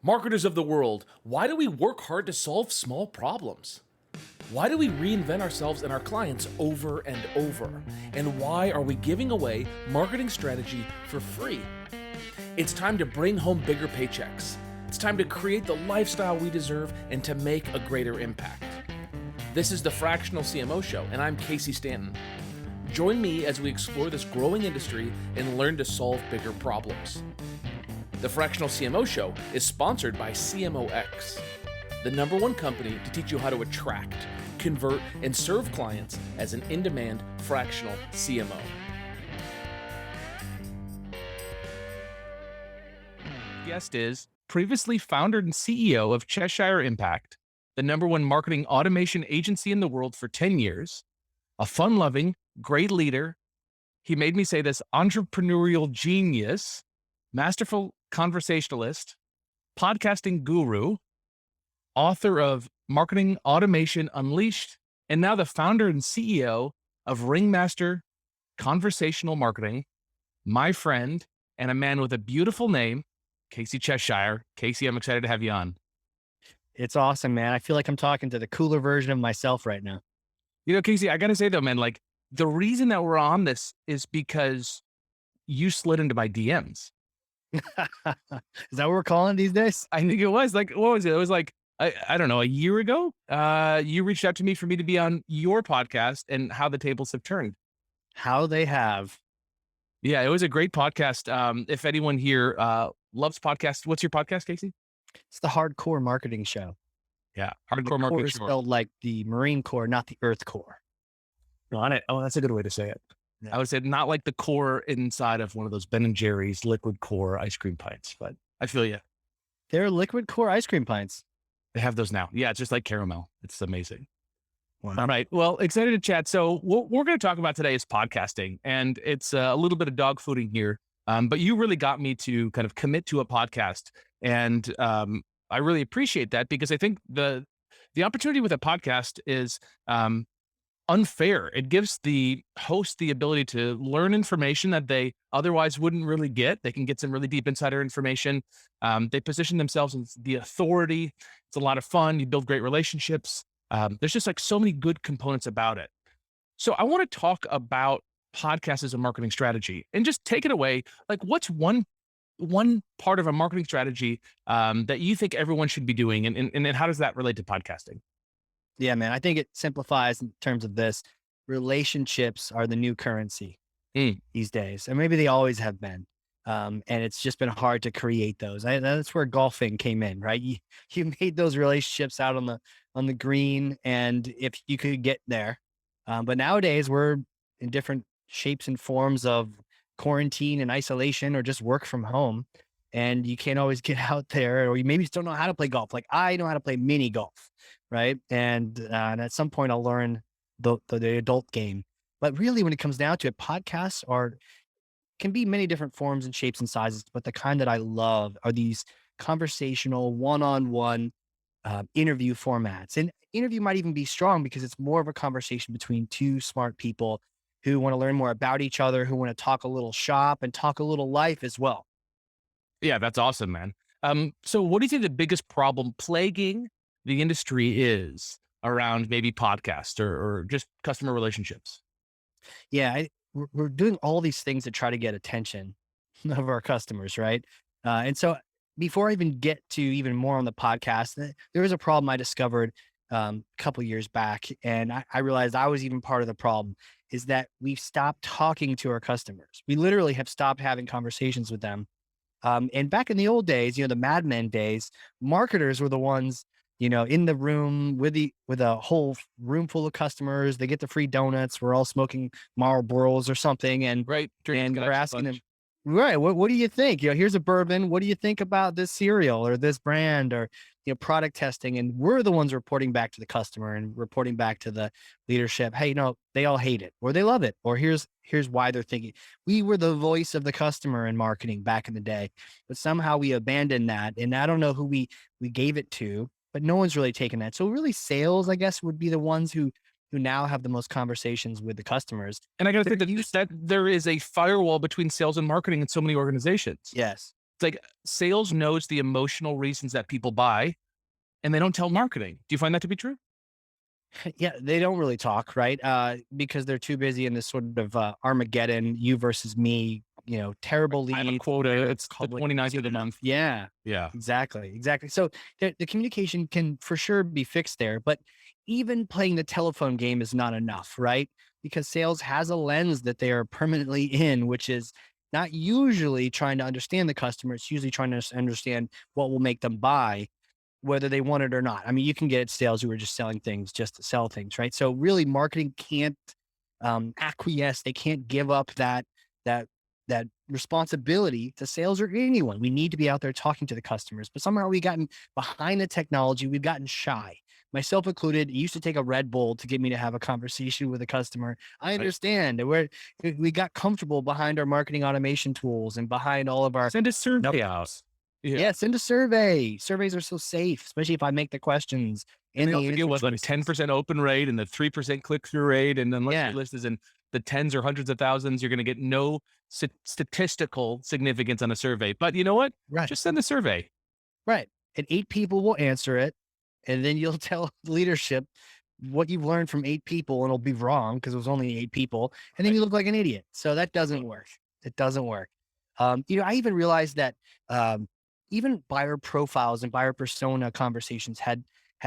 Marketers of the world, why do we work hard to solve small problems? Why do we reinvent ourselves and our clients over and over? And why are we giving away marketing strategy for free? It's time to bring home bigger paychecks. It's time to create the lifestyle we deserve and to make a greater impact. This is the Fractional CMO Show, and I'm Casey Stanton. Join me as we explore this growing industry and learn to solve bigger problems. The Fractional CMO Show is sponsored by CMOX, the #1 company to teach you how to attract, convert, and serve clients as an in-demand fractional CMO. Guest is previously founder and CEO of Cheshire Impact, the #1 marketing automation agency in the world for 10 years, a fun-loving, great leader. He made me say this, entrepreneurial genius, masterful conversationalist, podcasting guru, author of Marketing Automation Unleashed, and now the founder and CEO of Ringmaster Conversational Marketing, my friend, and a man with a beautiful name, Casey Cheshire. Casey, I'm excited to have you on. It's awesome, man. I feel like I'm talking to the cooler version of myself right now. You know, Casey, I got to say though, man, like the reason that we're on this is because you slid into my DMs. Is that what we're calling these days? I think it was like, what was it? It was like, I don't know, a year ago, you reached out to me for me to be on your podcast and how the tables have turned. How they have. Yeah, it was a great podcast. If anyone here loves podcasts, what's your podcast, Casey? It's the Hardcore Marketing Show. Yeah, The Hardcore Marketing core is Show. spelled like the Marine Corps, not the Earth Core. On it. Oh, that's a good way to say it. Yeah. I would say not like the core inside of one of those Ben and Jerry's liquid core ice cream pints, but I feel you. They're liquid core ice cream pints. They have those now. Yeah, it's just like caramel. It's amazing. Wow. All right. Well, excited to chat. So what we're going to talk about today is podcasting, and it's a little bit of dog fooding here. But you really got me to kind of commit to a podcast, and I really appreciate that because I think the opportunity with a podcast is unfair. It gives the host the ability to learn information that they otherwise wouldn't really get. They can get some really deep insider information. They position themselves as the authority. It's a lot of fun. You build great relationships. There's just like so many good components about it. So I want to talk about podcasts as a marketing strategy and just take it away. Like what's one part of a marketing strategy that you think everyone should be doing? And how does that relate to podcasting? Yeah, man. I think it simplifies in terms of this. Relationships are the new currency these days. And maybe they always have been. And it's just been hard to create those. That's where golfing came in, right? You made those relationships out on the green, and if you could get there. But nowadays we're in different shapes and forms of quarantine and isolation or just work from home. And you can't always get out there, or you maybe still know how to play golf. Like I know how to play mini golf, right? And at some point I'll learn the adult game. But really, when it comes down to it, podcasts can be many different forms and shapes and sizes. But the kind that I love are these conversational, one-on-one interview formats. And interview might even be strong because it's more of a conversation between two smart people who want to learn more about each other, who want to talk a little shop and talk a little life as well. Yeah, that's awesome, man. So what do you think the biggest problem plaguing the industry is around maybe podcasts or just customer relationships? Yeah, we're doing all these things to try to get attention of our customers, right? And so before I even get to even more on the podcast, there was a problem I discovered a couple years back, and I realized I was even part of the problem, is that we've stopped talking to our customers. We literally have stopped having conversations with them. And back in the old days, the Mad Men days, marketers were the ones, in the room with a whole room full of customers. They get the free donuts. We're all smoking Marlboros or something. And Right. and we're asking them, right, what do you think? Here's a bourbon. What do you think about this cereal or this brand or, product testing? And we're the ones reporting back to the customer and reporting back to the leadership. Hey, they all hate it or they love it. Or here's why they're thinking. We were the voice of the customer in marketing back in the day, but somehow we abandoned that. And I don't know who we gave it to, but no one's really taken that. So really sales, I guess, would be the ones who now have the most conversations with the customers. And I got to think that there is a firewall between sales and marketing in so many organizations. Yes. It's like sales knows the emotional reasons that people buy, and they don't tell marketing. Do you find that to be true? Yeah, they don't really talk, right? Because they're too busy in this sort of Armageddon, you versus me, terrible I have a leads. quota. It's the Public 29th of the month. Yeah, Yeah. exactly. So the communication can for sure be fixed there, but even playing the telephone game is not enough, right? Because sales has a lens that they are permanently in, which is not usually trying to understand the customer. It's usually trying to understand what will make them buy, whether they want it or not. I mean, you can get sales who are just selling things just to sell things, right? So really, marketing can't acquiesce. They can't give up that that responsibility to sales or anyone. We need to be out there talking to the customers, but somehow we've gotten behind the technology. We've gotten shy, myself included. It used to take a Red Bull to get me to have a conversation with a customer. I Right. understand we got comfortable behind our marketing automation tools and behind all of our Send a survey numbers. out. Yeah. Yeah, send a survey. Surveys are so safe, especially if I make the questions And and they the also answer give what, like choices. 10% open rate and the 3% click through rate. And unless your Yeah, list is in the tens or hundreds of thousands, you're going to get no statistical significance on a survey. But you know what? right, Just send the survey. right. And 8 people will answer it, and then you'll tell leadership what you've learned from 8 people, and it'll be wrong because it was only 8 people, and then Right. you look like an idiot. So that doesn't work. It doesn't work. I even realized that um, even buyer profiles and buyer persona conversations had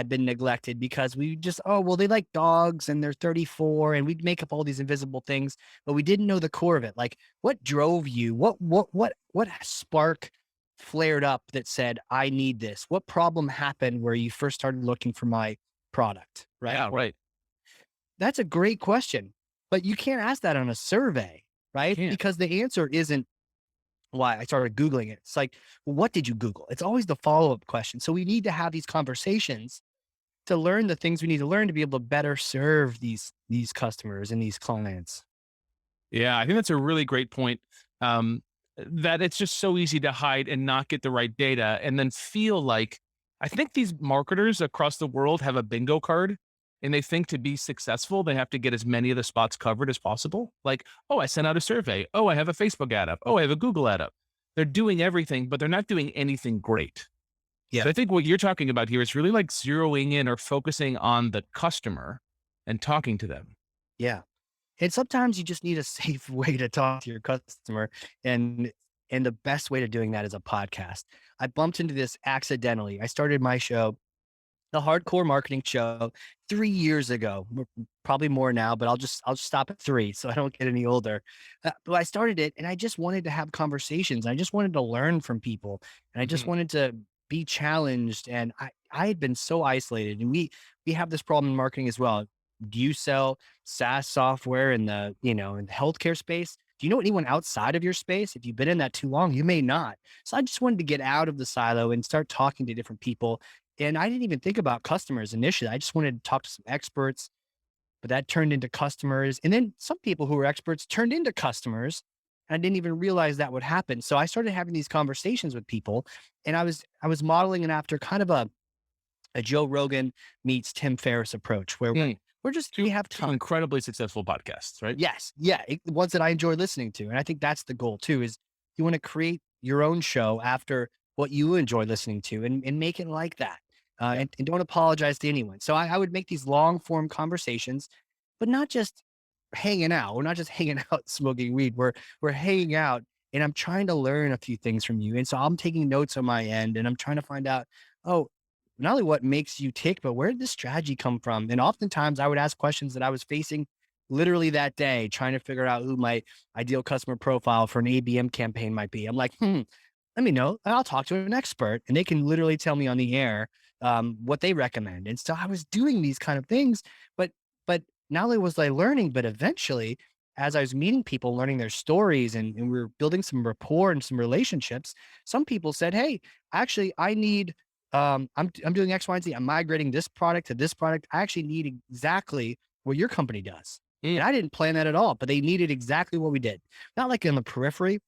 been neglected because we just, oh, well, they like dogs and they're 34, and we'd make up all these invisible things, but we didn't know the core of it. Like, what drove you? What spark flared up that said, I need this? What problem happened where you first started looking for my product? Right. Yeah. Right. That's a great question, but you can't ask that on a survey, You right? can't. Because the answer isn't why. I started Googling it. It's like, well, what did you Google? It's always the follow up question. So we need to have these conversations to learn the things we need to learn to be able to better serve these customers and these clients. Yeah. I think that's a really great point. That it's just so easy to hide and not get the right data and then feel like I think these marketers across the world have a bingo card and they think to be successful, they have to get as many of the spots covered as possible. Like, oh, I sent out a survey. Oh, I have a Facebook ad up. Oh, I have a Google ad up. They're doing everything, but they're not doing anything great. Yeah. So I think what you're talking about here is really like zeroing in or focusing on the customer and talking to them. Yeah. And sometimes you just need a safe way to talk to your customer. And and the best way to doing that is a podcast. I bumped into this accidentally. I started my show, the Hardcore Marketing Show, 3 years ago. Probably more now, but I'll just stop at 3 so I don't get any older. But I started it and I just wanted to have conversations. I just wanted to learn from people, and I just Mhm. wanted to be challenged. And I had been so isolated, and we have this problem in marketing as well. Do you sell SaaS software in the healthcare space? Do you know anyone outside of your space? If you've been in that too long, you may not. So I just wanted to get out of the silo and start talking to different people, and I didn't even think about customers initially. I just wanted to talk to some experts, but that turned into customers. And then some people who were experts turned into customers. And I didn't even realize that would happen. So I started having these conversations with people, and I was modeling it after kind of a Joe Rogan meets Tim Ferriss approach, where Mm. we Two, have two time. incredibly successful podcasts, right? Yes. Yeah. Ones that I enjoy listening to. And I think that's the goal too, is you want to create your own show after what you enjoy listening to, and make it like that. Yeah. And don't apologize to anyone. So I would make these long form conversations, but not just hanging out. We're not just hanging out smoking weed. We're hanging out, and I'm trying to learn a few things from you. And so I'm taking notes on my end, and I'm trying to find out, oh, not only what makes you tick, but where did this strategy come from? And oftentimes I would ask questions that I was facing literally that day, trying to figure out who my ideal customer profile for an ABM campaign might be. I'm like, let me know. And I'll talk to an expert, and they can literally tell me on the air what they recommend. And so I was doing these kind of things, but not only was I learning, but eventually, as I was meeting people, learning their stories, and we were building some rapport and some relationships, some people said, "Hey, actually, I need. I'm doing X, Y, and Z. I'm migrating this product to this product. I actually need exactly what your company does." Mm. And I didn't plan that at all, but they needed exactly what we did. Not like in the periphery.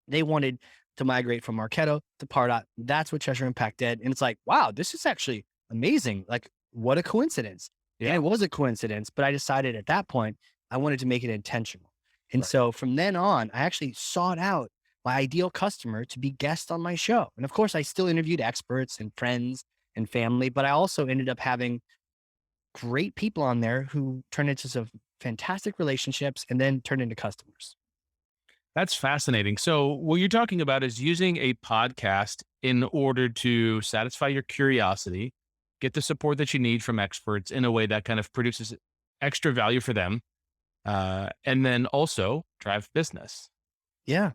They wanted to migrate from Marketo to Pardot. That's what Cheshire Impact did. And it's like, wow, this is actually amazing. Like, what a coincidence. And Yeah. it was a coincidence, but I decided at that point, I wanted to make it intentional. And Right. so from then on, I actually sought out my ideal customer to be guests on my show. And of course, I still interviewed experts and friends and family, but I also ended up having great people on there who turned into some fantastic relationships and then turned into customers. That's fascinating. So what you're talking about is using a podcast in order to satisfy your curiosity, get the support that you need from experts in a way that kind of produces extra value for them, and then also drive business. Yeah.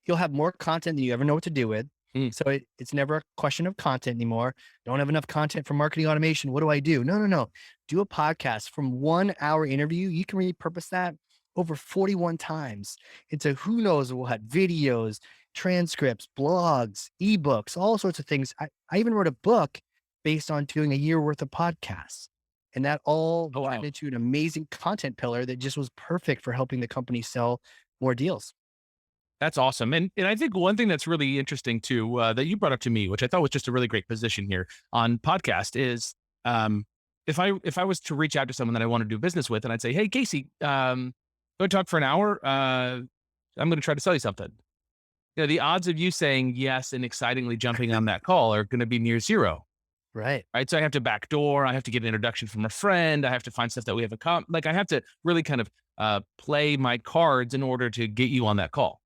You'll have more content than you ever know what to do with. Mm. So it's never a question of content anymore. Don't have enough content for marketing automation. What do I do? No, no, no. Do a podcast from 1 hour interview. You can repurpose that over 41 times into who knows what, videos, transcripts, blogs, ebooks, all sorts of things. I even wrote a book based on doing a year worth of podcasts. And that all Oh, wow. turned into an amazing content pillar that just was perfect for helping the company sell more deals. That's awesome. And I think one thing that's really interesting too, that you brought up to me, which I thought was just a really great position here on podcast is, if I was to reach out to someone that I want to do business with and I'd say, hey, Casey, go talk for an hour. I'm going to try to sell you something. The odds of you saying yes and excitingly jumping on that call are going to be near zero. Right. Right. So I have to backdoor. I have to get an introduction from a friend. I have to find stuff that we have in common. Like I have to really kind of play my cards in order to get you on that call.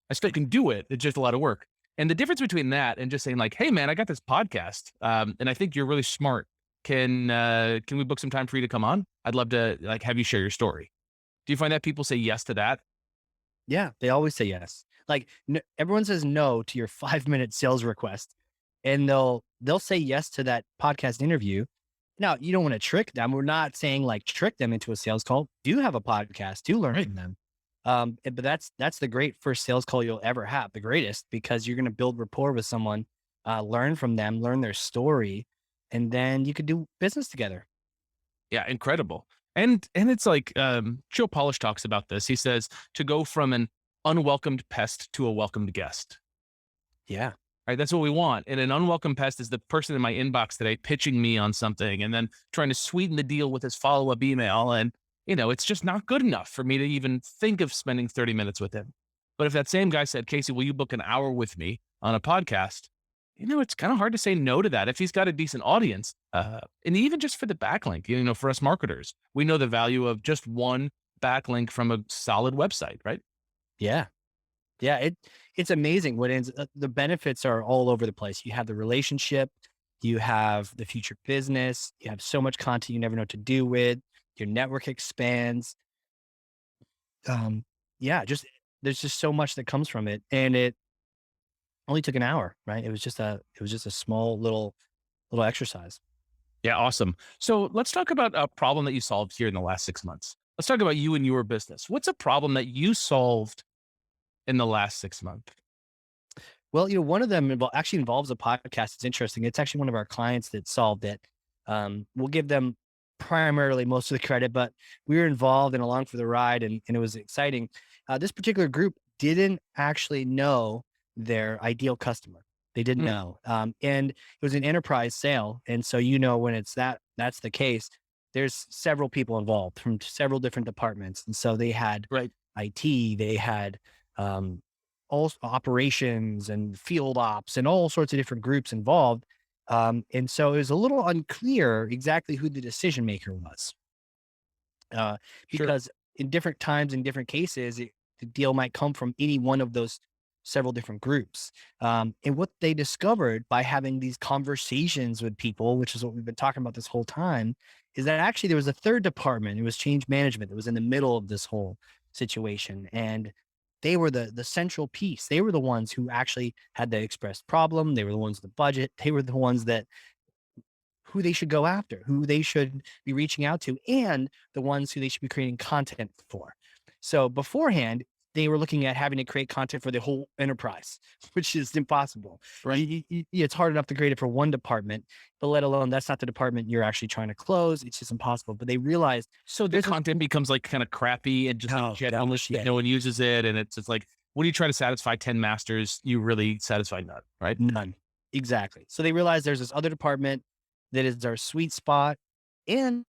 I still can do it. It's just a lot of work. And the difference between that and just saying like, hey man, I got this podcast. And I think you're really smart. Can we book some time for you to come on? I'd love to like have you share your story. Do you find that people say yes to that? Yeah. They always say yes. Like everyone says no to your 5-minute sales request, and they'll say yes to that podcast interview. Now, you don't want to trick them. We're not saying like trick them into a sales call. Do have a podcast, do learn from them. But that's the great first sales call you'll ever have, the greatest, because you're going to build rapport with someone, learn from them, learn their story, and then you could do business together. Yeah, incredible. And it's like Joe Polish talks about this. He says to go from an unwelcomed pest to a welcomed guest. Yeah. Right, that's what we want. And an unwelcome pest is the person in my inbox today pitching me on something and then trying to sweeten the deal with his follow-up email. And, it's just not good enough for me to even think of spending 30 minutes with him. But if that same guy said, Casey, will you book an hour with me on a podcast? It's kind of hard to say no to that if he's got a decent audience. And even just for the backlink, for us marketers, we know the value of just one backlink from a solid website, right? Yeah. Yeah. It's amazing what ends, the benefits are all over the place. You have the relationship, you have the future business, you have so much content you never know what to do with, your network expands. Yeah, there's just so much that comes from it. And it only took an hour, right? It was just a small little exercise. Yeah, awesome. So let's talk about a problem that you solved here in the last 6 months. Let's talk about you and your business. What's a problem that you solved in the last 6 months? Well, one of them actually involves a podcast. It's interesting. It's actually one of our clients that solved it. We'll give them primarily most of the credit, but we were involved and along for the ride, and it was exciting. This particular group didn't actually know their ideal customer. They didn't know. And it was an enterprise sale. And so, when that's the case, there's several people involved from several different departments. And so they had Right. IT, they had all operations and field ops and all sorts of different groups involved. And so it was a little unclear exactly who the decision maker was. Sure. Because in different times, in different cases, the deal might come from any one of those several different groups. And what they discovered by having these conversations with people, which is what we've been talking about this whole time, is that actually there was a third department. It was change management that was in the middle of this whole situation. And they were the central piece. They were the ones who actually had the expressed problem. They were the ones with the budget. They were the ones who they should go after, who they should be reaching out to, and the ones who they should be creating content for. So beforehand, they were looking at having to create content for the whole enterprise, which is impossible. Right. It's hard enough to create it for one department, but let alone that's not the department you're actually trying to close. It's just impossible. But they realized, So the content becomes like kind of crappy and just no one uses it. And it's just like, when you try to satisfy 10 masters, you really satisfy none, right? none. Exactly. So they realized there's this other department that is our sweet spot. And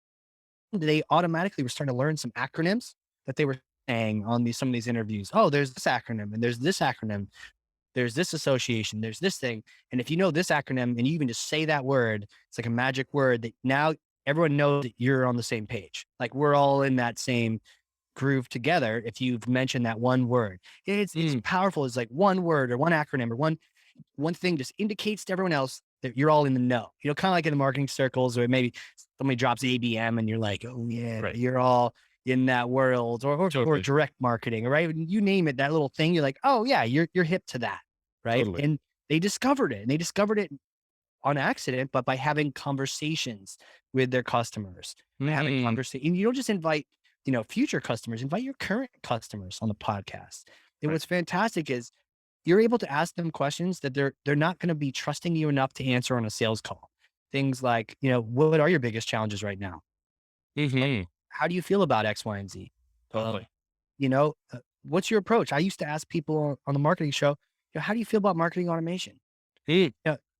they automatically were starting to learn some acronyms that they were saying on some of these interviews. Oh, there's this acronym and there's this acronym. there's this association, there's this thing. And if you know this acronym and you even just say that word, it's like a magic word that now everyone knows that you're on the same page. Like we're all in that same groove together. If you've mentioned that one word, it's powerful. It's like one word or one acronym or one thing just indicates to everyone else that you're all in the know. You know, kind of like in the marketing circles, or maybe somebody drops ABM and you're like, oh yeah, Right. you're all in that world, or Totally. direct marketing, right? You name it, that little thing, you're like, oh yeah, you're hip to that, right? Totally. And they discovered it, and they discovered it on accident, but by having conversations with their customers, having conversation. And you don't just invite, future customers, invite your current customers on the podcast. And Right. what's fantastic is you're able to ask them questions that they're not going to be trusting you enough to answer on a sales call. Things like, what are your biggest challenges right now? How do you feel about X, Y, and Z? Totally. What's your approach? I used to ask people on the marketing show, how do you feel about marketing automation? And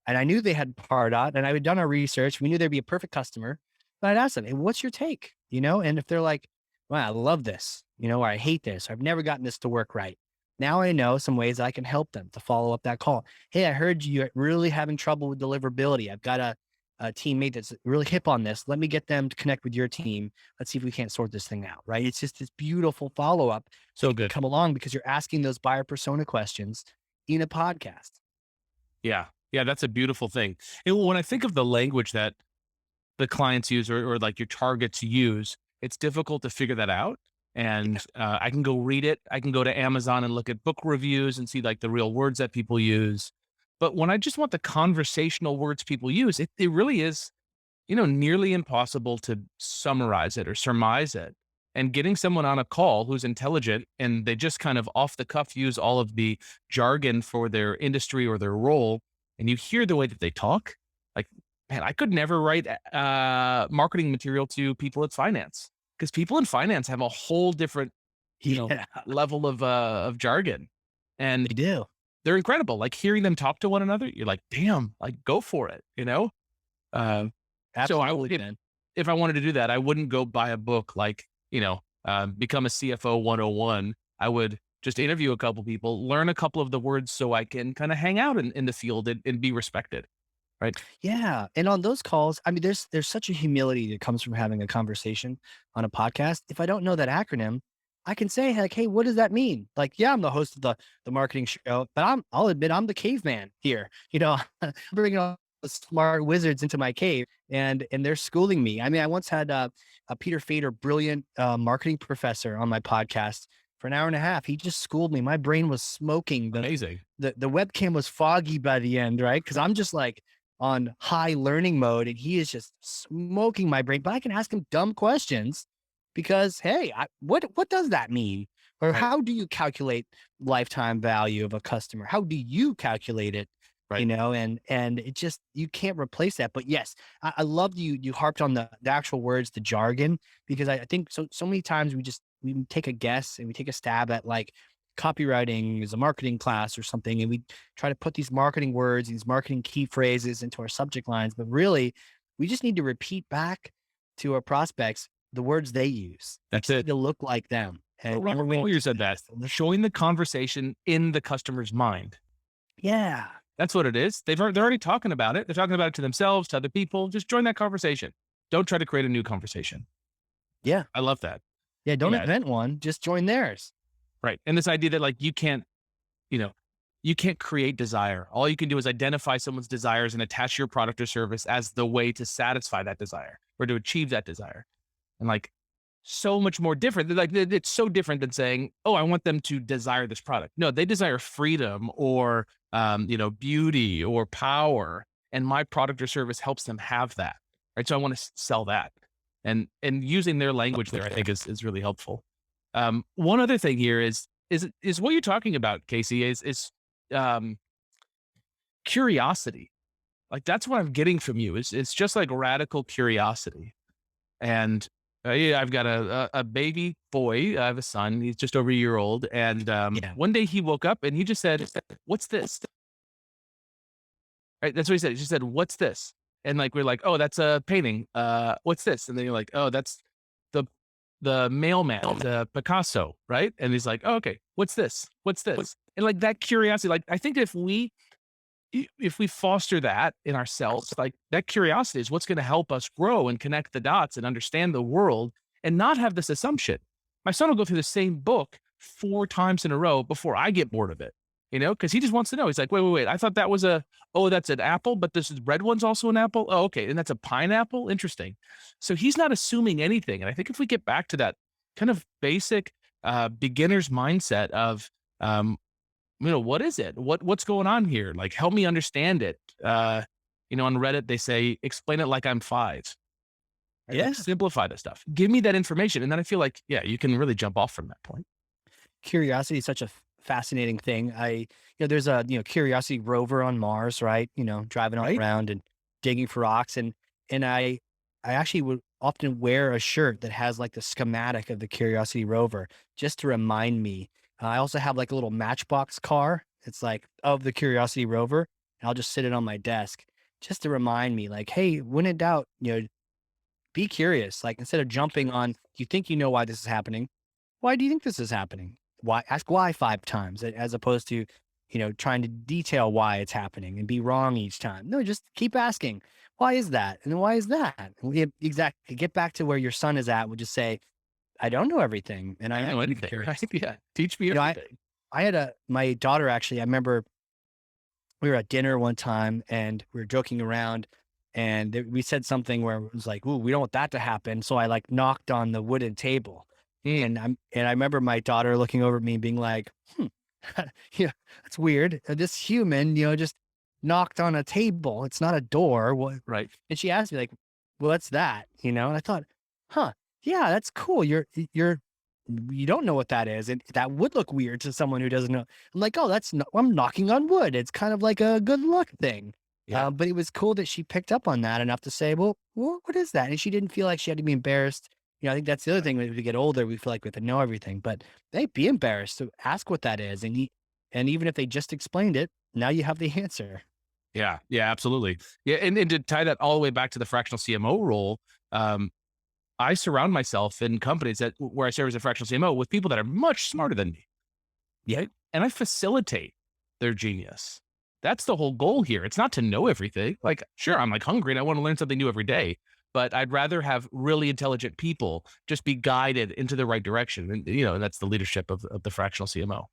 I knew they had Pardot, and I had done our research. We knew there'd be a perfect customer, but I'd ask them, hey, what's your take? And if they're like, well, I love this, or I hate this, or I've never gotten this to work right. Now I know some ways I can help them to follow up that call. Hey, I heard you're really having trouble with deliverability. I've got a teammate that's really hip on this. Let me get them to connect with your team. Let's see if we can't sort this thing out, right? It's just this beautiful follow-up. So good. Come along because you're asking those buyer persona questions in a podcast. Yeah. Yeah. That's a beautiful thing. And when I think of the language that the clients use or like your targets use, it's difficult to figure that out. And I can go read it. I can go to Amazon and look at book reviews and see like the real words that people use. But when I just want the conversational words people use, it really is, nearly impossible to summarize it or surmise it. And getting someone on a call who's intelligent and they just kind of off the cuff use all of the jargon for their industry or their role, and you hear the way that they talk, like, man, I could never write marketing material to people at finance because people in finance have a whole different, level of jargon, and They do. they're incredible. Like hearing them talk to one another, you're like, damn, like go for it, Uh, Absolutely, so if I wanted to do that, I wouldn't go buy a book like, Become a CFO 101. I would just interview a couple people, learn a couple of the words so I can kind of hang out in the field and be respected. Right. Yeah. And on those calls, I mean, there's such a humility that comes from having a conversation on a podcast. If I don't know that acronym, I can say like, hey, what does that mean? Like, yeah, I'm the host of the marketing show, but I'll admit I'm the caveman here. I'm bringing all the smart wizards into my cave and they're schooling me. I mean, I once had a Peter Fader, brilliant marketing professor on my podcast for an hour and a half. He just schooled me. My brain was smoking. Amazing. The webcam was foggy by the end, right? Because I'm just like on high learning mode and he is just smoking my brain, but I can ask him dumb questions because, hey, what does that mean? Or Right. how do you calculate lifetime value of a customer? How do you calculate it? Right. And it just, you can't replace that. But yes, I love you harped on the actual words, the jargon, because I think so many times we take a guess and we take a stab at like copywriting is a marketing class or something. And we try to put these marketing words, these marketing key phrases into our subject lines. But really, we just need to repeat back to our prospects the words they use. That's it. To look like them. And Robert Moyer said that. Showing the conversation in the customer's mind. Yeah. That's what it is. They're already talking about it. They're talking about it to themselves, to other people. Just join that conversation. Don't try to create a new conversation. Yeah. I love that. Yeah. Don't invent one. Just join theirs. Right. And this idea that like you can't create desire. All you can do is identify someone's desires and attach your product or service as the way to satisfy that desire or to achieve that desire. And like so much more different. Like it's so different than saying, oh, I want them to desire this product. No, they desire freedom or, beauty or power. And my product or service helps them have that. Right. So I want to sell that. And using their language there, I think is really helpful. One other thing here is what you're talking about, Casey, is curiosity. Like that's what I'm getting from you. It's just like radical curiosity. And I've got a baby boy. I have a son. He's just over a year old. And one day he woke up and he just said, "What's this?" Right? That's what he said. He just said, "What's this?" And like we're like, "Oh, that's a painting. What's this?" And then you're like, "Oh, that's the the mailman, the Picasso, right? And he's like, oh, okay, what's this? What's this? And like that curiosity, like I think if we foster that in ourselves, like that curiosity is what's going to help us grow and connect the dots and understand the world and not have this assumption. My son will go through the same book 4 times in a row before I get bored of it, because he just wants to know. He's like, wait. I thought that was that's an apple, but this red one's also an apple. Oh, okay. And that's a pineapple. Interesting. So he's not assuming anything. And I think if we get back to that kind of basic beginner's mindset of, what is it? What's going on here? Like, help me understand it. On Reddit, they say, explain it like I'm 5. Right? Yeah. Like, simplify the stuff. Give me that information. And then I feel like, you can really jump off from that point. Curiosity is such a fascinating thing. There's a, curiosity rover on Mars, right? Driving all Right. around and digging for rocks. And I actually would often wear a shirt that has like the schematic of the Curiosity rover just to remind me. I also have like a little Matchbox car. It's like of the Curiosity rover. And I'll just sit it on my desk just to remind me, like, hey, when in doubt, be curious. Like, instead of jumping on, you think you know why this is happening. Why do you think this is happening? Why? Ask why 5 times, as opposed to, trying to detail why it's happening and be wrong each time. No, just keep asking. Why is that? And why is that? Exactly. Get back to where your son is at. Would just say, I don't know everything, and I I don't know am anything. curious. Right? Yeah. Teach me everything. I had my daughter, actually, I remember we were at dinner one time and we were joking around, and we said something where it was like, ooh, we don't want that to happen. So I like knocked on the wooden table. And I remember my daughter looking over at me being like, yeah, that's weird. This human, just knocked on a table. It's not a door. What? Right. And she asked me like, well, what's that? And I thought, yeah, that's cool. You don't know what that is. And that would look weird to someone who doesn't know. I'm like, oh, I'm knocking on wood. It's kind of like a good luck thing. Yeah. But it was cool that she picked up on that enough to say, well, what is that? And she didn't feel like she had to be embarrassed. I think that's the other thing. When we get older, we feel like we have to know everything, but hey, be embarrassed to ask what that is. And even if they just explained it, now you have the answer. Yeah, absolutely. Yeah, and to tie that all the way back to the fractional CMO role, I surround myself in companies where I serve as a fractional CMO with people that are much smarter than me. Yeah, and I facilitate their genius. That's the whole goal here. It's not to know everything. Like, sure, I'm like hungry and I want to learn something new every day, but I'd rather have really intelligent people just be guided into the right direction. And that's the leadership of the fractional CMO.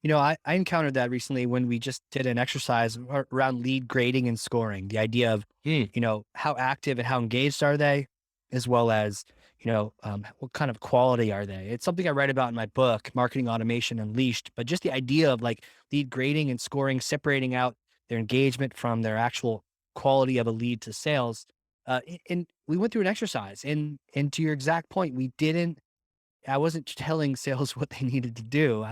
I encountered that recently when we just did an exercise around lead grading and scoring. The idea of, how active and how engaged are they, as well as, what kind of quality are they? It's something I write about in my book, Marketing Automation Unleashed, but just the idea of like lead grading and scoring, separating out their engagement from their actual quality of a lead to sales. And we went through an exercise, and to your exact point, I wasn't telling sales what they needed to do.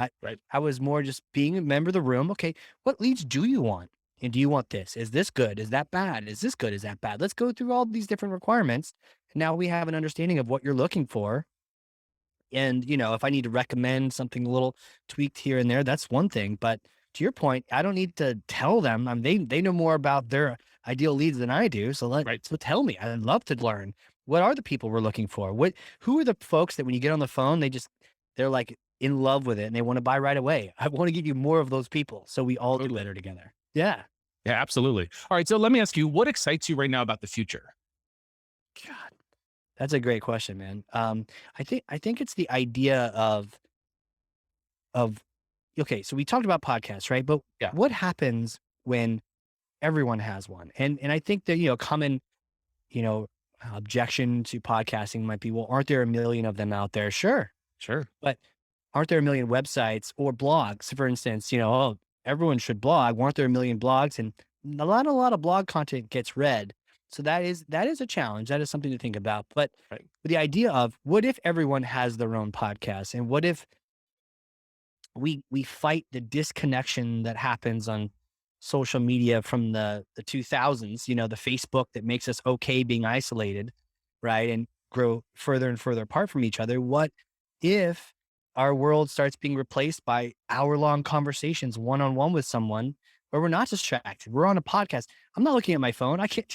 I was more just being a member of the room. Okay, what leads do you want? And do you want this? Is this good? Is that bad? Is this good? Is that bad? Let's go through all these different requirements. And now we have an understanding of what you're looking for. And, if I need to recommend something a little tweaked here and there, that's one thing. But to your point, I don't need to tell them. they know more about their ideal leads than I do. So so tell me. I'd love to learn. What are the people we're looking for? Who are the folks that when you get on the phone, they're like in love with it and they want to buy right away? I want to give you more of those people so we all do better together. Yeah. Yeah, absolutely. All right. So let me ask you, what excites you right now about the future? God, that's a great question, man. I think it's the idea of okay, so we talked about podcasts, right? But what happens when everyone has one? And I think that, common, objection to podcasting might be, well, aren't there a million of them out there? Sure. But aren't there a million websites or blogs, for instance, everyone should blog. Aren't there a million blogs? And a lot of blog content gets read. So that is a challenge. That is something to think about. But the idea of what if everyone has their own podcast, and what if we fight the disconnection that happens on social media from the 2000s, the Facebook that makes us okay being isolated, right? And grow further and further apart from each other. What if our world starts being replaced by hour-long conversations one-on-one with someone where we're not distracted? We're on a podcast. I'm not looking at my phone. I can't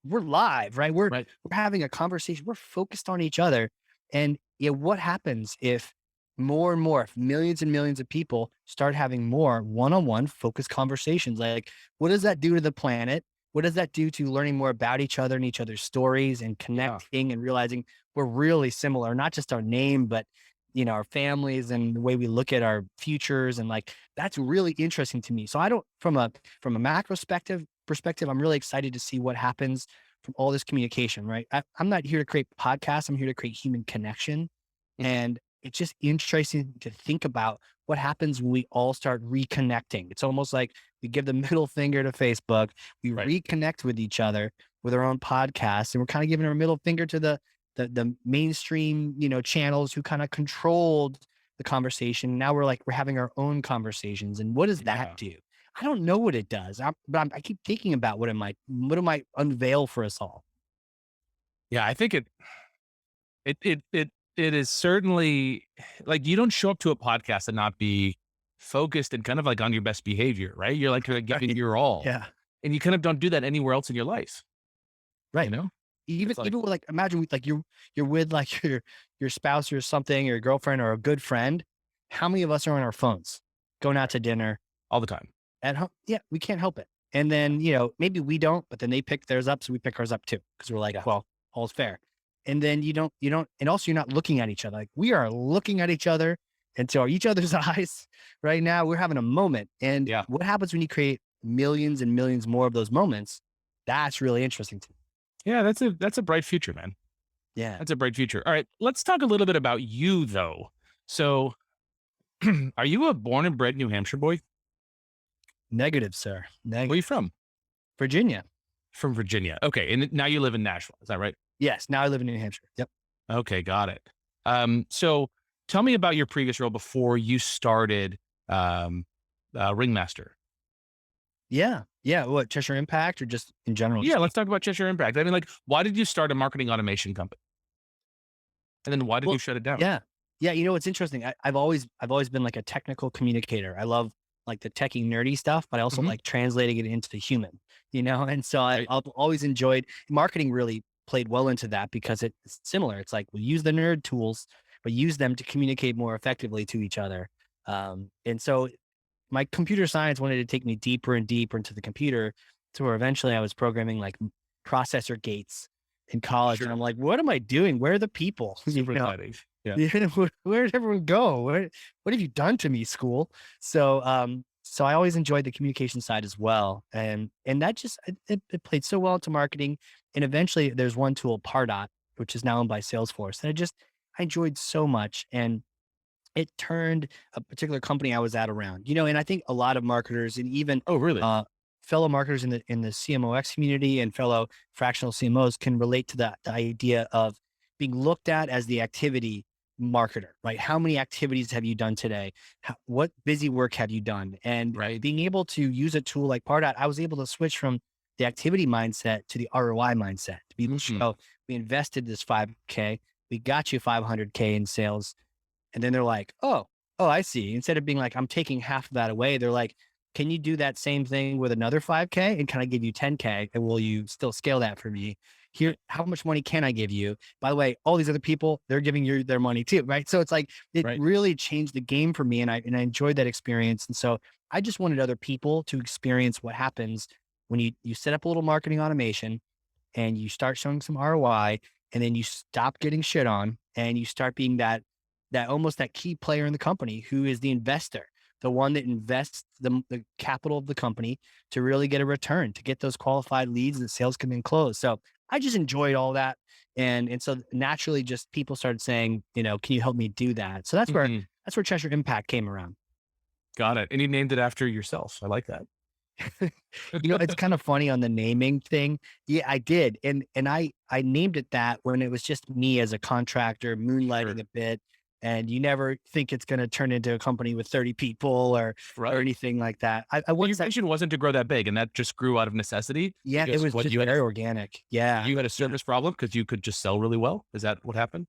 we're live, right? We're having a conversation. We're focused on each other. And what happens if more and more, if millions and millions of people start having more one-on-one focused conversations? Like, what does that do to the planet? What does that do to learning more about each other and each other's stories and connecting and realizing we're really similar, not just our name, but our families and the way we look at our futures. And like, that's really interesting to me. So I don't, from a macro perspective, I'm really excited to see what happens from all this communication, right? I'm not here to create podcasts. I'm here to create human connection. And it's just interesting to think about what happens when we all start reconnecting. It's almost like we give the middle finger to Facebook, we reconnect with each other with our own podcasts, and we're kind of giving our middle finger to the mainstream, channels who kind of controlled the conversation. Now we're having our own conversations. And what does that do? I don't know what it does, but I keep thinking about what it might unveil for us all. Yeah, I think it is certainly, like, you don't show up to a podcast and not be focused and kind of like on your best behavior, right? You're like giving your all. Yeah. And you kind of don't do that anywhere else in your life. Right. It's Even with imagine you're with your spouse or something, or your girlfriend or a good friend. How many of us are on our phones going out to dinner all the time at home? Yeah, we can't help it. And then, maybe we don't, but then they pick theirs up. So we pick ours up too. Cause we're like, well, all's fair. And then you don't, and also you're not looking at each other. Like, we are looking at each other into each other's eyes right now. We're having a moment. And what happens when you create millions and millions more of those moments? That's really interesting to me. Yeah, that's a bright future, man. Yeah. That's a bright future. All right, let's talk a little bit about you, though. So, are you a born and bred New Hampshire boy? Negative, sir. Negative. Where are you from? Virginia. From Virginia. Okay, and now you live in Nashville. Is that right? Yes, now I live in New Hampshire. Yep. Okay, got it. So tell me about your previous role before you started Ringmaster. Yeah. What, Cheshire Impact, or just in general? Yeah, let's talk about Cheshire Impact. I mean, like, why did you start a marketing automation company? And then why did you shut it down? Yeah. It's interesting. I've always been like a technical communicator. I love like the techie nerdy stuff, but I also like translating it into the human, and so I've always enjoyed marketing. Really played well into that because it's similar. It's like we use the nerd tools, but use them to communicate more effectively to each other. And so my computer science wanted to take me deeper and deeper into the computer, to where eventually I was programming like processor gates in college. And I'm like, what am I doing? Where are the people? Super exciting. Yeah. Where did everyone go? What have you done to me, school? So I always enjoyed the communication side as well. And that just, it played so well into marketing. And eventually there's one tool, Pardot, which is now owned by Salesforce, that I enjoyed so much. And it turned a particular company I was at around, and I think a lot of marketers, and even fellow marketers in the CMOX community and fellow fractional CMOs can relate to the idea of being looked at as the activity marketer, right? How many activities have you done today? What busy work have you done? And being able to use a tool like Pardot, I was able to switch from the activity mindset to the ROI mindset, to be able to show, we invested this $5K, we got you $500K in sales. And then they're like, oh, I see. Instead of being like, I'm taking half of that away, they're like, can you do that same thing with another 5K? And can I give you 10K? And will you still scale that for me? Here, how much money can I give you? By the way, all these other people, they're giving you their money too, right? So it's like, it really changed the game for me. And I enjoyed that experience. And so I just wanted other people to experience what happens when you set up a little marketing automation and you start showing some ROI, and then you stop getting shit on, and you start being that almost that key player in the company, who is the investor, the one that invests the capital of the company to really get a return, to get those qualified leads that sales can then close. So I just enjoyed all that. And so naturally just people started saying, can you help me do that? So that's where Cheshire Impact came around. Got it. And you named it after yourself. I like that. It's kind of funny on the naming thing. Yeah, I did. And I named it that when it was just me as a contractor moonlighting a bit. And you never think it's going to turn into a company with 30 people or anything like that. Your vision wasn't to grow that big, and that just grew out of necessity. Yeah, it was just very organic. Yeah. You had a service problem because you could just sell really well. Is that what happened?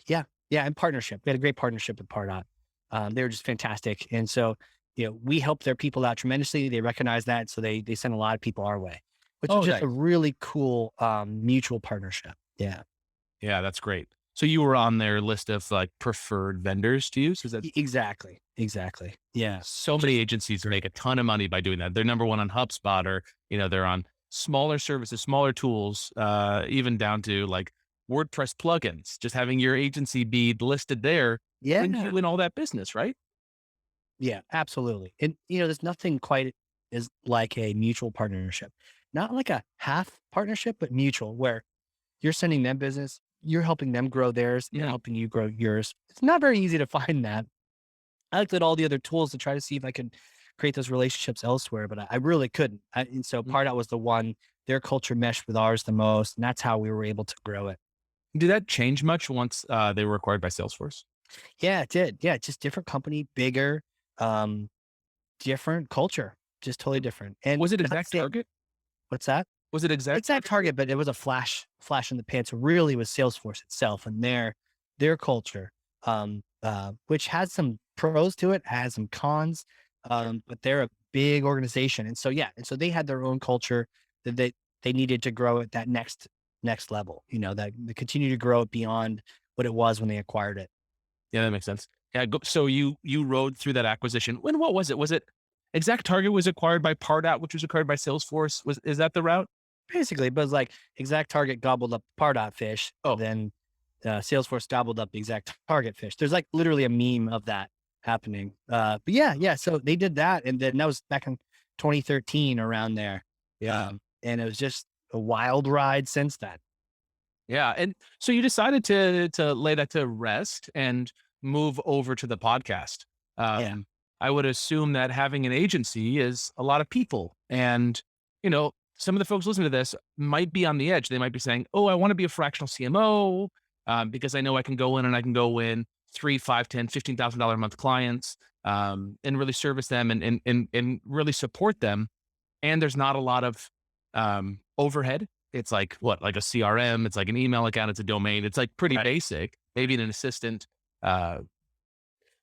Yeah. And partnership. We had a great partnership with Pardot. They were just fantastic. And so, we helped their people out tremendously. They recognized that. So they sent a lot of people our way, which was just a really cool mutual partnership. Yeah. Yeah, that's great. So you were on their list of like preferred vendors to use? Is that Exactly. Yeah. so many agencies make a ton of money by doing that? They're number one on HubSpot, or, they're on smaller services, smaller tools, even down to like WordPress plugins. Just having your agency be listed there brings Yeah. you in all that business, right? Yeah, absolutely. And there's nothing quite as like a mutual partnership. Not like a half partnership, but mutual, where you're sending them business, you're helping them grow theirs, they're helping you grow yours. It's not very easy to find that. I looked at all the other tools to try to see if I could create those relationships elsewhere, but I really couldn't. And so Mm. Pardot was the one, their culture meshed with ours the most. And that's how we were able to grow it. Did that change much once they were acquired by Salesforce? Yeah, it did. Yeah, just different company, bigger, um, different culture, just totally different. And Was it not Exact say, Target? what's that? Was it Exact Exact Target? target, but it was a flash in the pants. Really was Salesforce itself and their culture, which has some pros to it, has some cons, but they're a big organization, and so yeah, and so they had their own culture that they needed to grow at that next level. That they continue to grow it beyond what it was when they acquired it. Yeah, that makes sense. Yeah, so you rode through that acquisition. What was it? Was it Exact Target was acquired by Pardot, which was acquired by Salesforce? Is that the route? Basically, but it's like Exact Target gobbled up Pardot fish, Oh, then Salesforce gobbled up the Exact Target fish. There's like literally a meme of that happening. But yeah. So they did that, and then that was back in 2013, around there. yeah. And it was just a wild ride since then. Yeah. And so you decided to lay that to rest and move over to the podcast. Yeah, I would assume that having an agency is a lot of people. And, some of the folks listening to this might be on the edge. They might be saying, oh, I want to be a fractional CMO, because I know I can go in and I can go in 3, 5, 10, $15,000 a month clients, and really service them and really support them. And there's not a lot of overhead. It's like what, like a CRM, it's like an email account, it's a domain, it's like pretty right. basic, maybe an assistant, uh,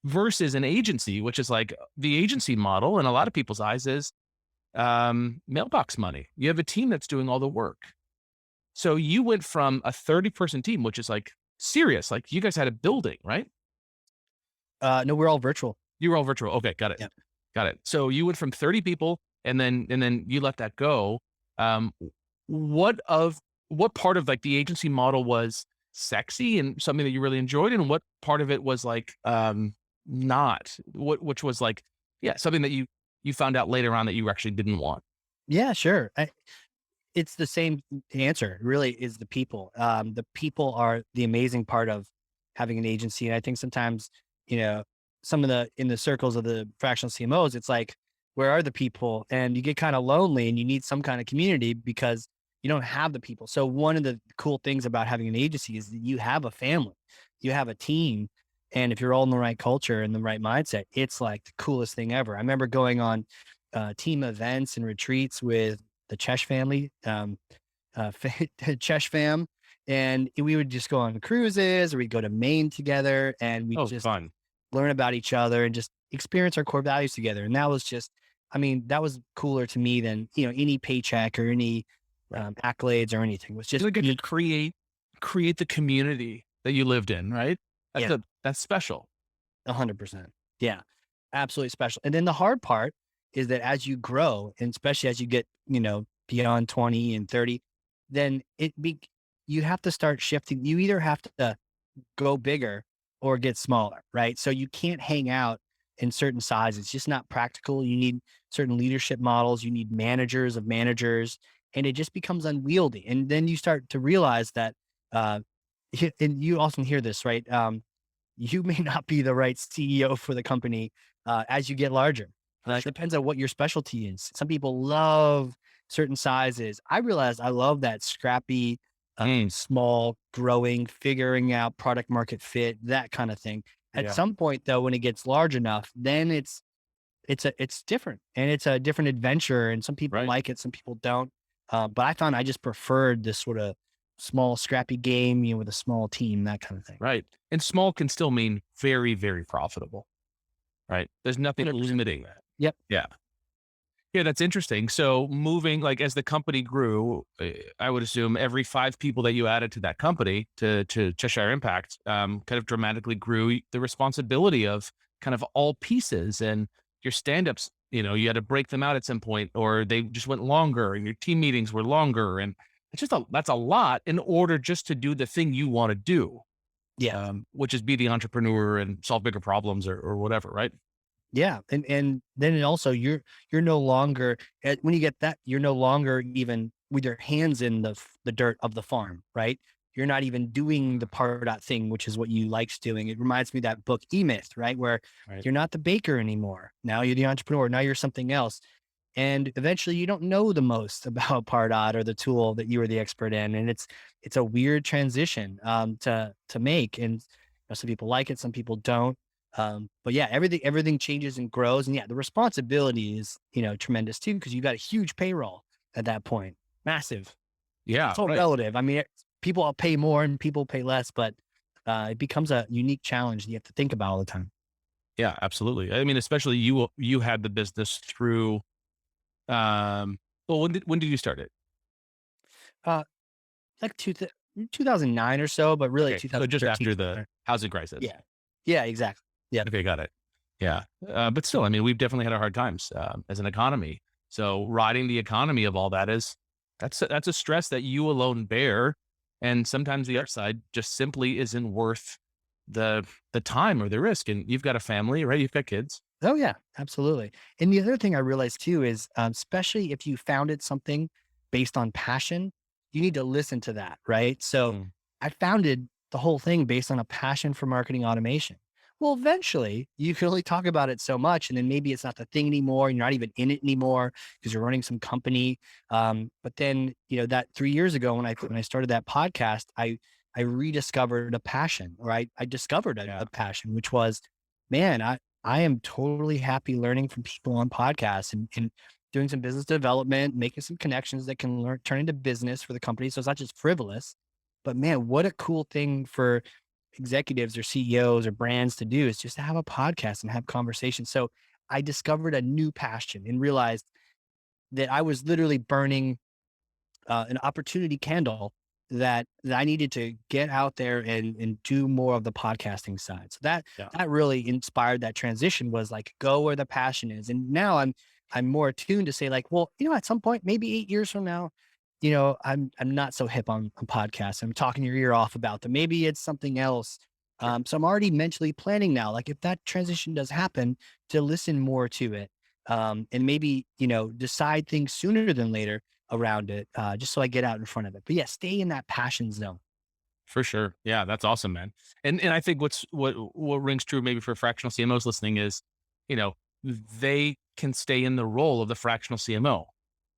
versus an agency, which is like the agency model in a lot of people's eyes is mailbox money. You have a team that's doing all the work. So you went from a 30-person team, which is like serious, like you guys had a building, right? No, we're all virtual. You were all virtual. Okay, got it. Yeah. Got it. So you went from 30 people and then you let that go. Um, what part of like the agency model was sexy and something that you really enjoyed, and what part of it was like not, which was like, yeah, something that you found out later on that you actually didn't want? Yeah, sure. It's the same answer. Really, is the people. The people are the amazing part of having an agency, and I think sometimes you know some of in the circles of the fractional CMOs, it's like, where are the people? And you get kind of lonely, and you need some kind of community because you don't have the people. So one of the cool things about having an agency is that you have a family, you have a team, and if you're all in the right culture and the right mindset, it's like the coolest thing ever. I remember going on team events and retreats with the Cheshire family, Chesh fam. And we would just go on cruises, or we'd go to Maine together, and we'd Oh, just fun. learn about each other and just experience our core values together. And that was just, I mean, that was cooler to me than, any paycheck or any Right. accolades or anything. It was just, You get to create the community that you lived in, right? yeah, That's special. 100%. Yeah, absolutely special. And then the hard part is that as you grow, and especially as you get, beyond 20 and 30, then you have to start shifting. You either have to go bigger or get smaller, right? So you can't hang out in certain sizes. It's just not practical. You need certain leadership models. You need managers of managers, and it just becomes unwieldy. And then you start to realize that, uh, and you often hear this, right? You may not be the right CEO for the company as you get larger. It depends on what your specialty is. Some people love certain sizes. I realized I love that scrappy, small, growing, figuring out product market fit, that kind of thing. At Yeah. some point, though, when it gets large enough, then it's different, and it's a different adventure. And some people Right. like it, some people don't. But I found I just preferred this sort of small, scrappy game, with a small team, that kind of thing. Right. And small can still mean very, very profitable, right? There's nothing 100%. limiting that. Yep. Yeah. Yeah, that's interesting. So moving, like, as the company grew, I would assume every 5 people that you added to that company, to Cheshire Impact, kind of dramatically grew the responsibility of kind of all pieces, and your stand-ups, you had to break them out at some point, or they just went longer, and your team meetings were longer, and that's a lot in order just to do the thing you want to do, Yeah. which is be the entrepreneur and solve bigger problems, or whatever, right? Yeah, and then it also you're no longer when you get that, you're no longer even with your hands in the dirt of the farm, right? You're not even doing the part of that thing, which is what you liked doing. It reminds me of that book E-Myth, right? Where Right. you're not the baker anymore. Now you're the entrepreneur. Now you're something else. And eventually you don't know the most about Pardot or the tool that you were the expert in. And it's a weird transition to make. And some people like it, some people don't. But yeah, everything changes and grows. And yeah, the responsibility is, tremendous too, because you got a huge payroll at that point. Massive. Yeah, It's all right. relative. I mean, people all pay more and people pay less, but it becomes a unique challenge that you have to think about all the time. Yeah, absolutely. I mean, especially you had the business through, well, when did you start it? Uh, like 2009 or so, but really Okay, so just 2013. after the housing crisis. Yeah. Yeah, exactly. Yeah. Okay, got it. Yeah, but still, I mean, we've definitely had our hard times, as an economy. So riding the economy of all that that's a stress that you alone bear, and sometimes the upside just simply isn't worth the time or the risk. And you've got a family, right? You've got kids. Oh yeah, absolutely. And the other thing I realized too is, especially if you founded something based on passion, you need to listen to that, right? So Mm, I founded the whole thing based on a passion for marketing automation. Well, eventually you can only talk about it so much, and then maybe it's not the thing anymore. You're not even in it anymore because you're running some company. But then, that 3 years ago when I started that podcast, I rediscovered a passion, or I discovered yeah, a passion, which was, man, I am totally happy learning from people on podcasts and doing some business development, making some connections that can turn into business for the company. So it's not just frivolous, but man, what a cool thing for executives or CEOs or brands to do is just to have a podcast and have conversations. So I discovered a new passion and realized that I was literally burning an opportunity candle that I needed to get out there and do more of the podcasting side. So yeah, that really inspired that transition, was like, go where the passion is. And now I'm more attuned to say, like, well, at some point, maybe 8 years from now, I'm not so hip on podcasts. I'm talking your ear off about them. Maybe it's something else. sure. So I'm already mentally planning now, like if that transition does happen, to listen more to it. And maybe, decide things sooner than later around it, just so I get out in front of it. But yeah, stay in that passion zone. For sure. Yeah, that's awesome, man. And I think what rings true maybe for fractional CMOs listening is, you know, they can stay in the role of the fractional CMO.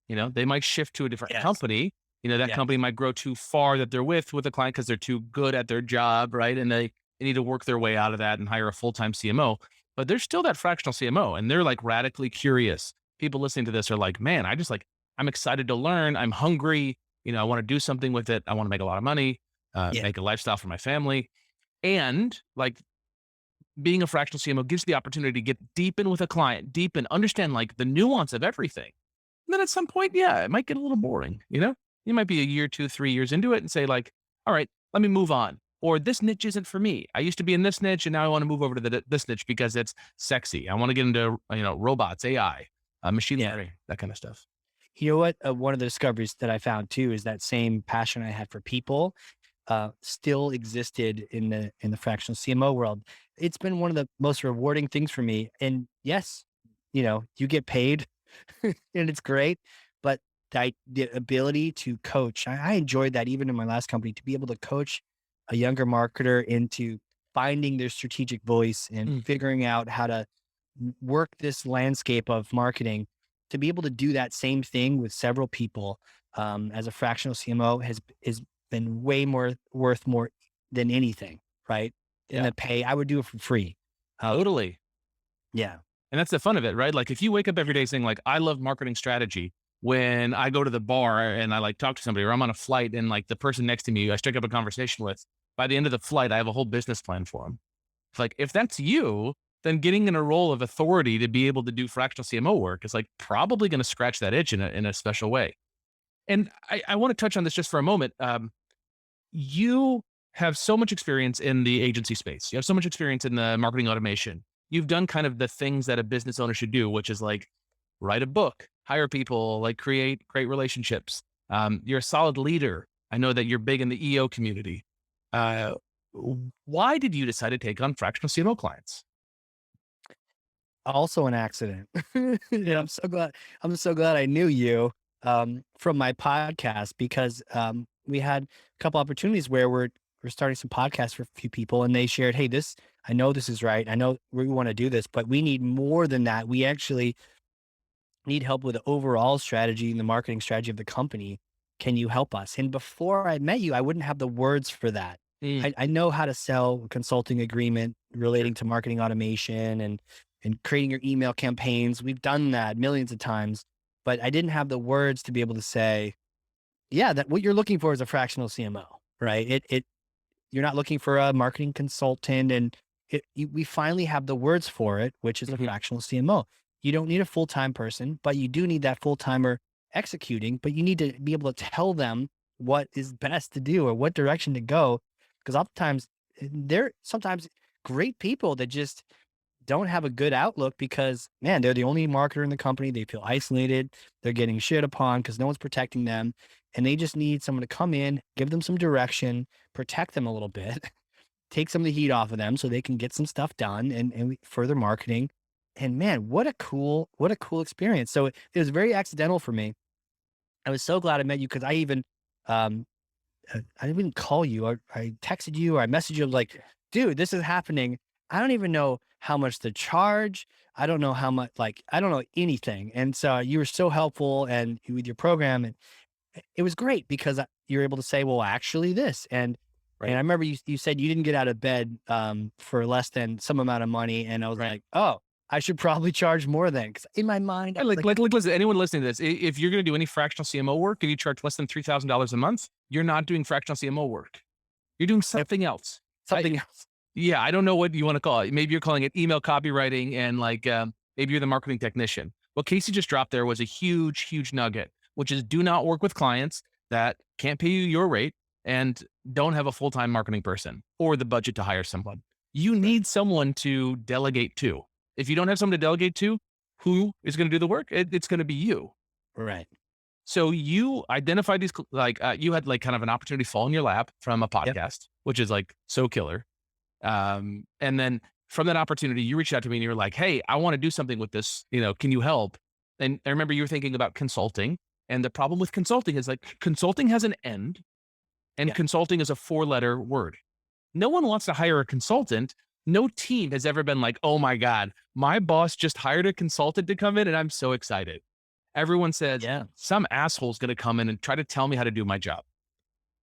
They might shift to a different Yes. company. That Yeah. company might grow too far that they're with a client because they're too good at their job, right? And they need to work their way out of that and hire a full-time CMO. But there's still that fractional CMO, and they're like radically curious. People listening to this are like, man, I'm excited to learn. I'm hungry. I want to do something with it. I want to make a lot of money, Yeah. make a lifestyle for my family. And like being a fractional CMO gives the opportunity to get deep in with a client, deep and understand like the nuance of everything. And then at some point, yeah, it might get a little boring. You might be a year, 2, 3 years into it and say like, all right, let me move on. Or this niche isn't for me. I used to be in this niche and now I want to move over to this niche because it's sexy. I want to get into, robots, AI, machine Yeah. learning, that kind of stuff. You know what? One of the discoveries that I found too is that same passion I had for people still existed in the fractional CMO world. It's been one of the most rewarding things for me. And yes, you get paid and it's great, but the ability to coach, I enjoyed that even in my last company, to be able to coach a younger marketer into finding their strategic voice and Mm, figuring out how to work this landscape of marketing. To be able to do that same thing with several people, as a fractional CMO has been way more worth more than anything, right? In yeah, the pay, I would do it for free. Uh, totally. yeah, And that's the fun of it, right? Like if you wake up every day saying like, I love marketing strategy, when I go to the bar and I like talk to somebody or I'm on a flight and like the person next to me, I strike up a conversation with, by the end of the flight, I have a whole business plan for them. It's like, if that's you, then getting in a role of authority to be able to do fractional CMO work is like probably going to scratch that itch in a special way. And I want to touch on this just for a moment. You have so much experience in the agency space. You have so much experience in the marketing automation. You've done kind of the things that a business owner should do, which is like write a book, hire people, like create great relationships. You're a solid leader. I know that you're big in the EO community. Uh, why did you decide to take on fractional CMO clients? Also an accident. And I'm so glad I knew you from my podcast because we had a couple opportunities where we're starting some podcasts for a few people and they shared, hey, this I know this is right. I know we want to do this, but we need more than that. We actually need help with the overall strategy and the marketing strategy of the company. Can you help us? And before I met you, I wouldn't have the words for that. Mm, I know how to sell a consulting agreement relating to marketing automation and creating your email campaigns. We've done that millions of times, but I didn't have the words to be able to say, yeah, that what you're looking for is a fractional CMO, right? You're not looking for a marketing consultant, and we finally have the words for it, which is a mhm, fractional CMO. You don't need a full time person, but you do need that full timer executing. But you need to be able to tell them what is best to do or what direction to go, because oftentimes they're sometimes great people that just don't have a good outlook because man, they're the only marketer in the company. They feel isolated. They're getting shit upon because no one's protecting them. And they just need someone to come in, give them some direction, protect them a little bit, take some of the heat off of them so they can get some stuff done and further marketing. And man, what a cool experience. So it was very accidental for me. I was so glad I met you because um I didn't call you. I texted you or I messaged you. I was like, dude, this is happening. I don't even know how much to charge. I don't know how much, like, I don't know anything. And so you were so helpful and with your program. And it was great because you're able to say, well, actually this. And I right, remember you said you didn't get out of bed for less than some amount of money. And I was right. like, oh, I should probably charge more then. Cause in my mind, I And was like, like, listen, anyone listening to this, if you're going to do any fractional CMO work and you charge less than $3,000 a month, you're not doing fractional CMO work. You're doing if something else. something else. Yeah, I don't know what you want to call it. Maybe you're calling it email copywriting and like maybe you're the marketing technician. What Casey just dropped there was a huge, huge nugget, which is do not work with clients that can't pay you your rate and don't have a full-time marketing person or the budget to hire someone. You need someone to delegate to. If you don't have someone to delegate to, who is going to do the work? It's going to be you. Right. So you identified these, you had like kind of an opportunity fall in your lap from a Yep. podcast, which is like so killer. And then from that opportunity, you reached out to me and you were like, hey, I want to do something with this. Can you help? And I remember you were thinking about consulting. And the problem with consulting is like consulting has an end and Yeah. consulting is a 4-letter word. No one wants to hire a consultant. No team has ever been like, oh my God, my boss just hired a consultant to come in and I'm so excited. Everyone says Yeah. some asshole's going to come in and try to tell me how to do my job.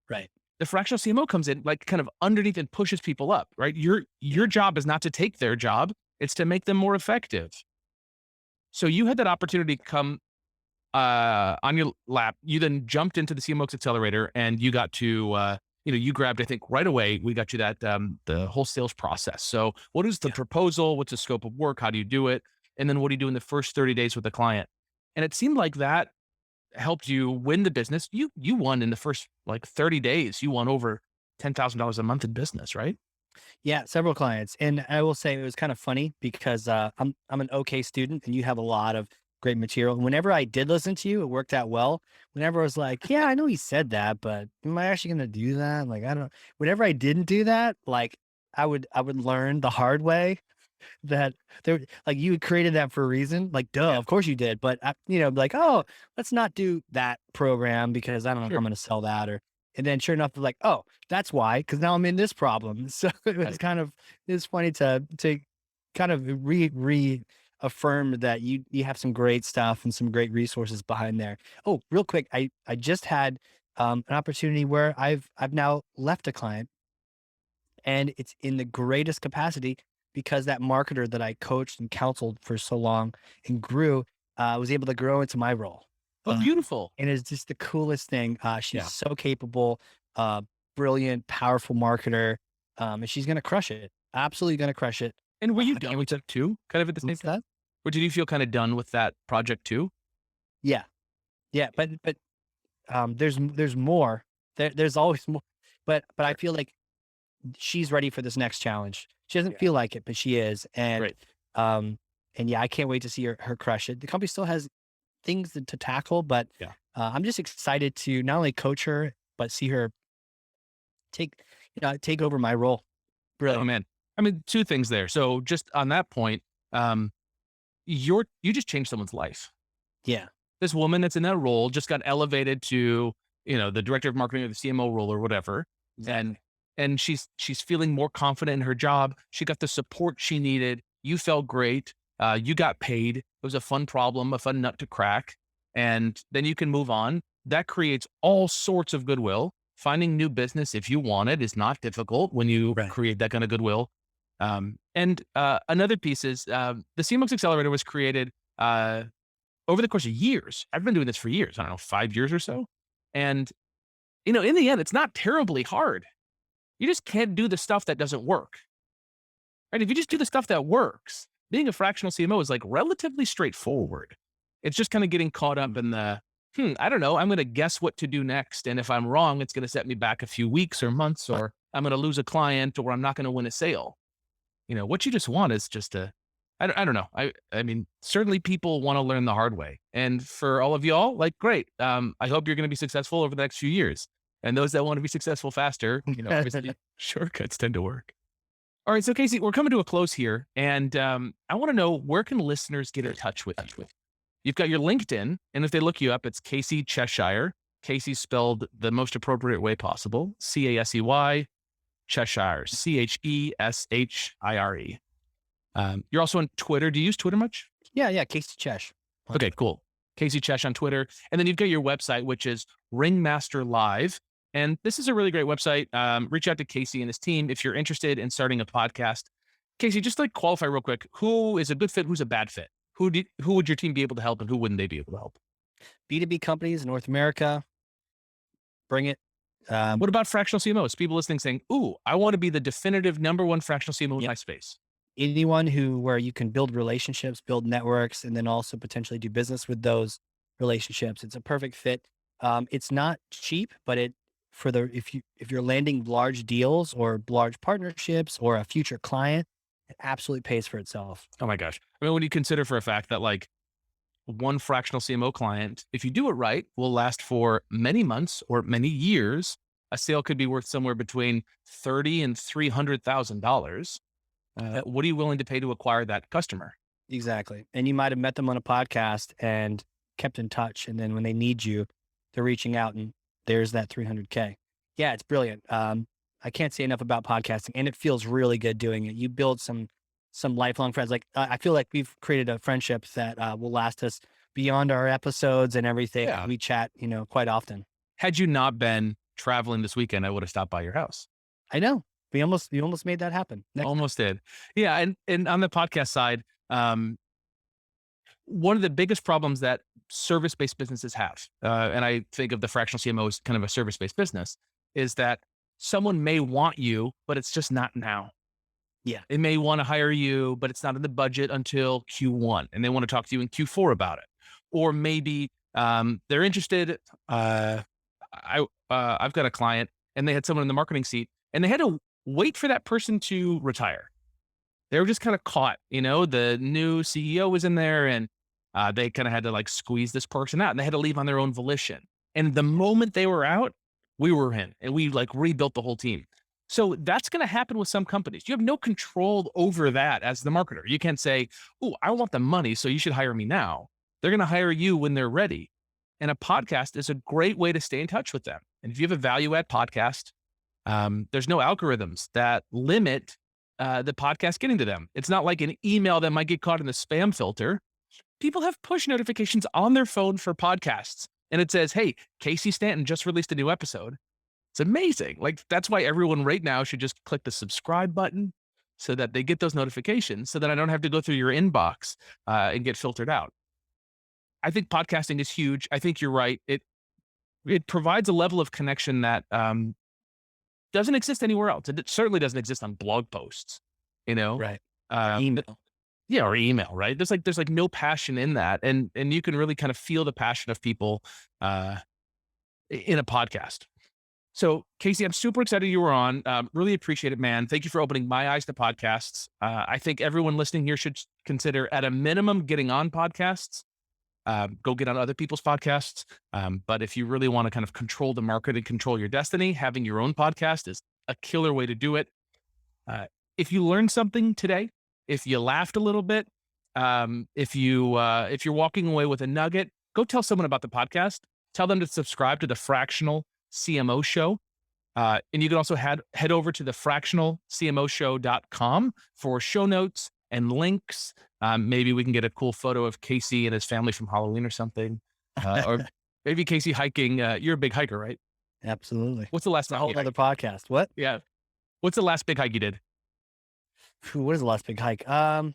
Right. The fractional CMO comes in like kind of underneath and pushes people up, right? Your Yeah. job is not to take their job, it's to make them more effective. So you had that opportunity come on your lap. You then jumped into the CMOX accelerator and you got to you grabbed, I think right away, we got you that the whole sales process. So what is the Yeah. proposal? What's the scope of work? How do you do it? And then what do you do in the first 30 days with the client? And it seemed like that helped you win the business. You won in the first like 30 days. You won over $10,000 a month in business, right? Yeah, several clients. And I will say it was kind of funny because I'm an okay student and you have a lot of great material. And whenever I did listen to you, it worked out well. Whenever I was like, yeah, I know he said that, but am I actually gonna do that? Like, I don't whenever I didn't do that, like I would learn the hard way that there like you had created that for a reason. Like, duh, Yeah, of course you did. But like, oh, let's not do that program because I don't know if sure. I'm gonna sell that or and then sure enough, like, oh, that's why, because now I'm in this problem. So Right. it's funny to kind of reaffirm that you have some great stuff and some great resources behind there. Oh, real quick, I just had an opportunity where I've now left a client and it's in the greatest capacity because that marketer that I coached and counseled for so long and grew was able to grow into my role. Oh, beautiful. And it's just the coolest thing. She's Yeah. so capable, uh, brilliant, powerful marketer, and she's gonna crush it. Absolutely gonna crush it. And were you done with it too, kind of at the same time? Or did you feel kind of done with that project too? Yeah. Yeah. But there's more. There's always more. But I feel like she's ready for this next challenge. She doesn't feel like it, but she is. Right. And yeah, I can't wait to see her crush it. The company still has things to tackle, but Yeah. I'm just excited to not only coach her, but see her take over my role. Oh man. I mean, two things there. So just on that point, um, you just changed someone's life. Yeah. This woman that's in that role just got elevated to, the director of marketing or the CMO role or whatever. And she's feeling more confident in her job. She got the support she needed. You felt great. You got paid. It was a fun problem, a fun nut to crack. And then you can move on. That creates all sorts of goodwill. Finding new business, if you want it, is not difficult when you create that kind of goodwill. And another piece is the CMOX Accelerator was created over the course of years. I've been doing this for years. I don't know, 5 years or so. And, in the end, it's not terribly hard. You just can't do the stuff that doesn't work. Right? If you just do the stuff that works, being a fractional CMO is like relatively straightforward. It's just kind of getting caught up in the, I don't know, I'm going to guess what to do next. And if I'm wrong, it's going to set me back a few weeks or months, or I'm going to lose a client, or I'm not going to win a sale. What you just want is just I don't know. I mean, certainly people want to learn the hard way. And for all of y'all, like, great. I hope you're going to be successful over the next few years. And those that want to be successful faster, obviously shortcuts tend to work. All right. So Casey, we're coming to a close here. And I want to know, where can listeners get in touch with you? You've got your LinkedIn. And if they look you up, it's Casey Cheshire. Casey spelled the most appropriate way possible. Casey, Cheshire, Cheshire. You're also on Twitter. Do you use Twitter much? Yeah. Casey Chesh. Okay, cool. Casey Chesh on Twitter. And then you've got your website, which is Ringmaster Live. And this is a really great website. Reach out to Casey and his team if you're interested in starting a podcast. Casey, just like qualify real quick, who is a good fit? Who's a bad fit? Who would your team be able to help, and who wouldn't they be able to help? B2B companies in North America. Bring it. What about fractional CMOs? People listening saying, ooh, I want to be the definitive #1 fractional CMO in my space. Anyone where you can build relationships, build networks, and then also potentially do business with those relationships. It's a perfect fit. It's not cheap, but if you're landing large deals or large partnerships or a future client, it absolutely pays for itself. Oh my gosh. I mean, when you consider for a fact that like one fractional CMO client, if you do it right, will last for many months or many years. A sale could be worth somewhere between $30,000 and $300,000. What are you willing to pay to acquire that customer? Exactly. And you might have met them on a podcast and kept in touch. And then when they need you, they're reaching out, and there's that 300K. Yeah, it's brilliant. I can't say enough about podcasting, and it feels really good doing it. You build some lifelong friends. Like I feel like we've created a friendship that will last us beyond our episodes and everything. Yeah. We chat, quite often. Had you not been traveling this weekend, I would have stopped by your house. I know. We almost made that happen. Almost did. Yeah. And on the podcast side, one of the biggest problems that service-based businesses have, and I think of the fractional CMO as kind of a service-based business, is that someone may want you, but it's just not now. Yeah. They may want to hire you, but it's not in the budget until Q1, and they want to talk to you in Q4 about it. Or maybe they're interested. I've got a client, and they had someone in the marketing seat, and they had to wait for that person to retire. They were just kind of caught, the new CEO was in there, and they kind of had to like squeeze this person out, and they had to leave on their own volition. And the moment they were out, we were in, and we like rebuilt the whole team. So that's going to happen with some companies. You have no control over that as the marketer. You can't say, oh, I want the money, so you should hire me now. They're going to hire you when they're ready. And a podcast is a great way to stay in touch with them. And if you have a value add podcast, there's no algorithms that limit the podcast getting to them. It's not like an email that might get caught in the spam filter. People have push notifications on their phone for podcasts, and it says, hey, Casey Stanton just released a new episode. It's amazing. Like, that's why everyone right now should just click the subscribe button so that they get those notifications, so that I don't have to go through your inbox and get filtered out. I think podcasting is huge. I think you're right. It provides a level of connection that doesn't exist anywhere else. It certainly doesn't exist on blog posts, Right. Email. Yeah, or email, right? There's like no passion in that, and you can really kind of feel the passion of people in a podcast. So, Casey, I'm super excited you were on. Really appreciate it, man. Thank you for opening my eyes to podcasts. I think everyone listening here should consider, at a minimum, getting on podcasts. Go get on other people's podcasts. But if you really want to kind of control the market and control your destiny, having your own podcast is a killer way to do it. If you learned something today, if you laughed a little bit, if you're walking away with a nugget, go tell someone about the podcast. Tell them to subscribe to the Fractional CMO show. And you can also head over to the fractionalcmoshow.com for show notes and links. Maybe we can get a cool photo of Casey and his family from Halloween or something. Or maybe Casey hiking. You're a big hiker, right? Absolutely. What's the last a whole other podcast? What? Yeah. What's the last big hike you did? What is the last big hike? Got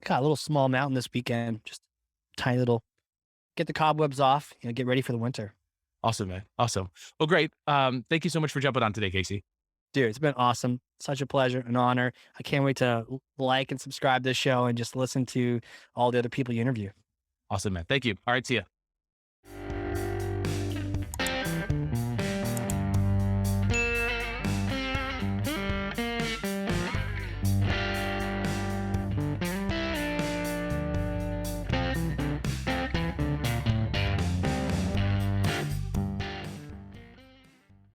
a little small mountain this weekend. Just tiny little. Get the cobwebs off. Get ready for the winter. Awesome, man. Awesome. Well, great. Thank you so much for jumping on today, Casey. Dude, it's been awesome. Such a pleasure, an honor. I can't wait to like and subscribe to this show and just listen to all the other people you interview. Awesome, man. Thank you. All right, see ya.